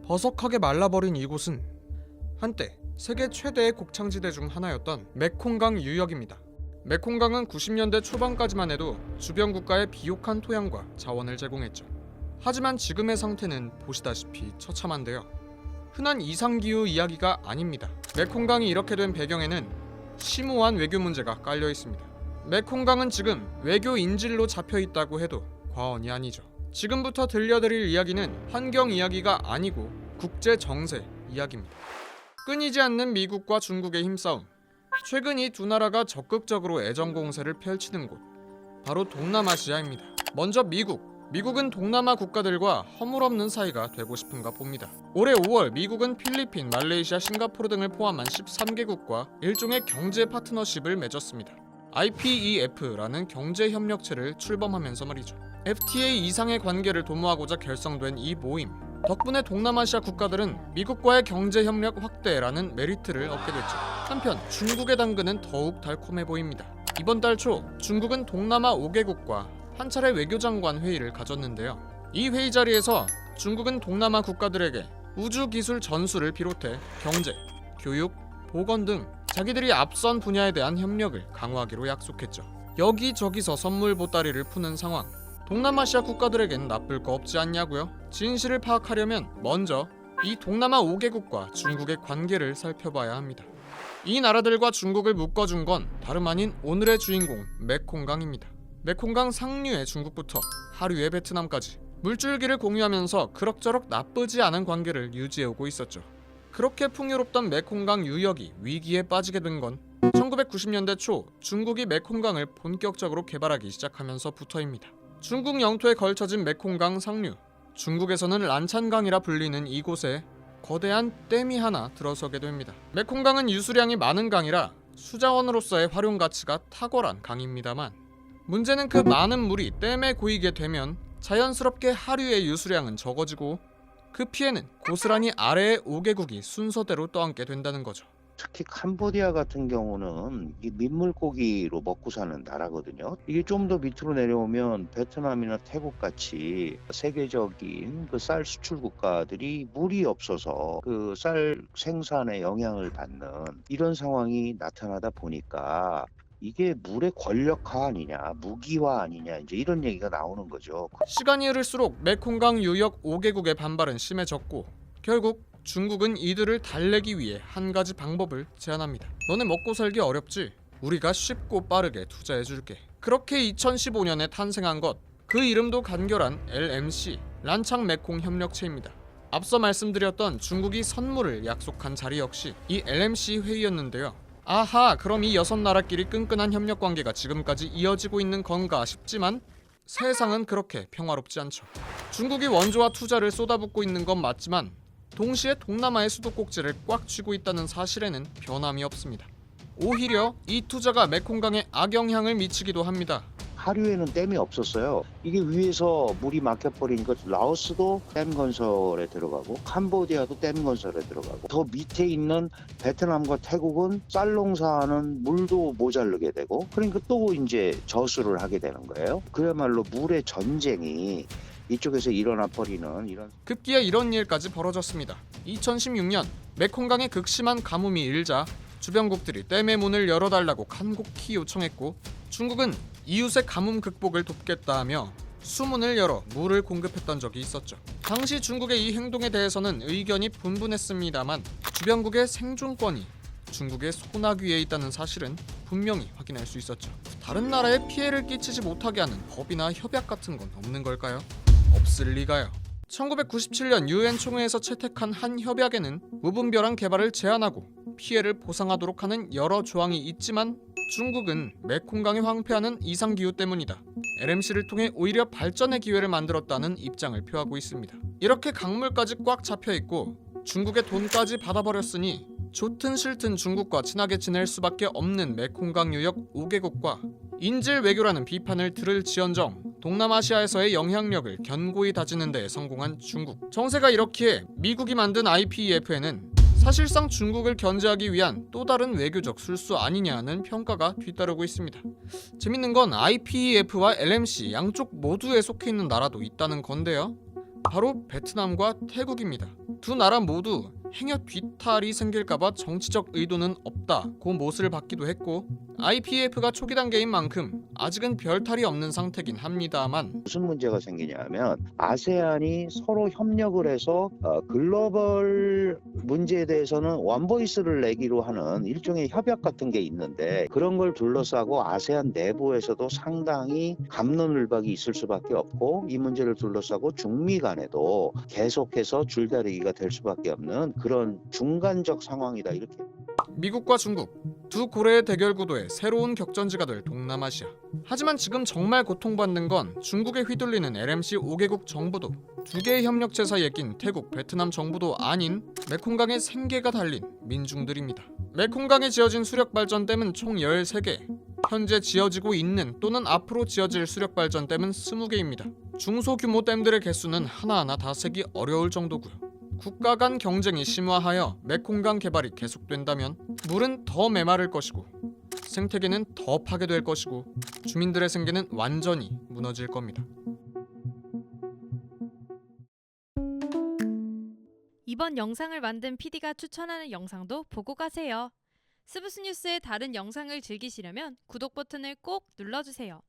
버석하게 말라버린 이곳은 한때 세계 최대의 곡창지대 중 하나였던 메콩강 유역입니다. 메콩강은 90년대 초반까지만 해도 주변 국가에 비옥한 토양과 자원을 제공했죠. 하지만 지금의 상태는 보시다시피 처참한데요. 흔한 이상기후 이야기가 아닙니다. 메콩강이 이렇게 된 배경에는 심오한 외교 문제가 깔려 있습니다. 메콩강은 지금 외교 인질로 잡혀 있다고 해도 과언이 아니죠. 지금부터 들려드릴 이야기는 환경 이야기가 아니고 국제 정세 이야기입니다. 끊이지 않는 미국과 중국의 힘싸움. 최근 이 두 나라가 적극적으로 애정 공세를 펼치는 곳, 바로 동남아시아입니다. 먼저 미국은 동남아 국가들과 허물없는 사이가 되고 싶은가 봅니다. 올해 5월 미국은 필리핀, 말레이시아, 싱가포르 등을 포함한 13개국과 일종의 경제 파트너십을 맺었습니다. IPEF라는 경제협력체를 출범하면서 말이죠. FTA 이상의 관계를 도모하고자 결성된 이 모임 덕분에 동남아시아 국가들은 미국과의 경제협력 확대라는 메리트를 얻게 됐죠. 한편 중국의 당근은 더욱 달콤해 보입니다. 이번 달 초 중국은 동남아 5개국과 한 차례 외교장관 회의를 가졌는데요. 이 회의 자리에서 중국은 동남아 국가들에게 우주기술 전수를 비롯해 경제, 교육, 보건 등 자기들이 앞선 분야에 대한 협력을 강화하기로 약속했죠. 여기저기서 선물 보따리를 푸는 상황. 동남아시아 국가들에겐 나쁠 거 없지 않냐고요? 진실을 파악하려면 먼저 이 동남아 5개국과 중국의 관계를 살펴봐야 합니다. 이 나라들과 중국을 묶어준 건 다름 아닌 오늘의 주인공 메콩강입니다. 메콩강 상류의 중국부터 하류의 베트남까지 물줄기를 공유하면서 그럭저럭 나쁘지 않은 관계를 유지해오고 있었죠. 그렇게 풍요롭던 메콩강 유역이 위기에 빠지게 된 건 1990년대 초 중국이 메콩강을 본격적으로 개발하기 시작하면서부터입니다. 중국 영토에 걸쳐진 메콩강 상류, 중국에서는 란찬강이라 불리는 이곳에 거대한 댐이 하나 들어서게 됩니다. 메콩강은 유수량이 많은 강이라 수자원으로서의 활용 가치가 탁월한 강입니다만, 문제는 그 많은 물이 댐에 고이게 되면 자연스럽게 하류의 유수량은 적어지고 그 피해는 고스란히 아래의 5개국이 순서대로 떠안게 된다는 거죠. 특히 캄보디아 같은 경우는 이 민물고기로 먹고 사는 나라거든요. 이게 좀 더 밑으로 내려오면 베트남이나 태국 같이 세계적인 그 쌀 수출 국가들이 물이 없어서 그 쌀 생산에 영향을 받는 이런 상황이 나타나다 보니까 이게 물의 권력화 아니냐, 무기화 아니냐, 이제 이런 얘기가 나오는 거죠. 시간이 흐를수록 메콩강 유역 5개국의 반발은 심해졌고 결국 중국은 이들을 달래기 위해 한 가지 방법을 제안합니다. 너네 먹고 살기 어렵지? 우리가 쉽고 빠르게 투자해줄게. 그렇게 2015년에 탄생한 것, 그 이름도 간결한 LMC, 란창 메콩 협력체입니다. 앞서 말씀드렸던 중국이 선물을 약속한 자리 역시 이 LMC 회의였는데요. 아하, 그럼 이 6나라끼리 끈끈한 협력 관계가 지금까지 이어지고 있는 건가 싶지만 세상은 그렇게 평화롭지 않죠. 중국이 원조와 투자를 쏟아붓고 있는 건 맞지만 동시에 동남아의 수도꼭지를 꽉 쥐고 있다는 사실에는 변함이 없습니다. 오히려 이 투자가 메콩강에 악영향을 미치기도 합니다. 하류에는 댐이 없었어요. 이게 위에서 물이 막혀버리니까 라오스도 댐 건설에 들어가고 캄보디아도 댐 건설에 들어가고 더 밑에 있는 베트남과 태국은 쌀 농사하는 물도 모자르게 되고 그러니까 또 이제 저수를 하게 되는 거예요. 그야말로 물의 전쟁이 이쪽에서 일어나 버리는 이런 급기야 이런 일까지 벌어졌습니다. 2016년 메콩강의 극심한 가뭄이 일자 주변국들이 댐의 문을 열어달라고 간곡히 요청했고 중국은 이웃의 가뭄 극복을 돕겠다 하며 수문을 열어 물을 공급했던 적이 있었죠. 당시 중국의 이 행동에 대해서는 의견이 분분했습니다만 주변국의 생존권이 중국의 소나귀에 있다는 사실은 분명히 확인할 수 있었죠. 다른 나라에 피해를 끼치지 못하게 하는 법이나 협약 같은 건 없는 걸까요? 없을 리가요. 1997년 유엔 총회에서 채택한 한 협약에는 무분별한 개발을 제한하고 피해를 보상하도록 하는 여러 조항이 있지만 중국은 메콩강이 황폐하는 이상기후 때문이다. LMC를 통해 오히려 발전의 기회를 만들었다는 입장을 표하고 있습니다. 이렇게 강물까지 꽉 잡혀있고 중국의 돈까지 받아버렸으니 좋든 싫든 중국과 친하게 지낼 수밖에 없는 메콩강 유역 5개국과 인질 외교라는 비판을 들을지언정 동남아시아에서의 영향력을 견고히 다지는 데 성공한 중국. 정세가 이렇기에 미국이 만든 IPEF에는 사실상 중국을 견제하기 위한 또 다른 외교적 술수 아니냐는 평가가 뒤따르고 있습니다. 재밌는 건 IPEF와 LMC 양쪽 모두에 속해 있는 나라도 있다는 건데요. 바로 베트남과 태국입니다. 두 나라 모두 행여 뒤탈이 생길까봐 정치적 의도는 없다고 못을 받기도 했고 IPEF가 초기 단계인 만큼 아직은 별탈이 없는 상태긴 합니다만 무슨 문제가 생기냐면 아세안이 서로 협력을 해서 글로벌 문제에 대해서는 원보이스를 내기로 하는 일종의 협약 같은 게 있는데 그런 걸 둘러싸고 아세안 내부에서도 상당히 갑론을박이 있을 수밖에 없고 이 문제를 둘러싸고 중미 간에도 계속해서 줄다리기가 될 수밖에 없는 그런 중간적 상황이다 이렇게. 미국과 중국 두 고래의 대결 구도에 새로운 격전지가 될 동남아시아. 하지만 지금 정말 고통받는 건 중국에 휘둘리는 LMC 5개국 정부도 두 개의 협력체 사이에 낀 태국, 베트남 정부도 아닌 메콩강의 생계가 달린 민중들입니다. 메콩강에 지어진 수력발전댐은 총 13개, 현재 지어지고 있는 또는 앞으로 지어질 수력발전댐은 20개입니다. 중소규모 댐들의 개수는 하나하나 다 세기 어려울 정도고요. 국가 간 경쟁이 심화하여 메콩강 개발이 계속된다면 물은 더 메마를 것이고 생태계는 더 파괴될 것이고 주민들의 생계는 완전히 무너질 겁니다. 이번 영상을 만든 PD가 추천하는 영상도 보고 가세요. 스브스 뉴스의 다른 영상을 즐기시려면 구독 버튼을 꼭 눌러주세요.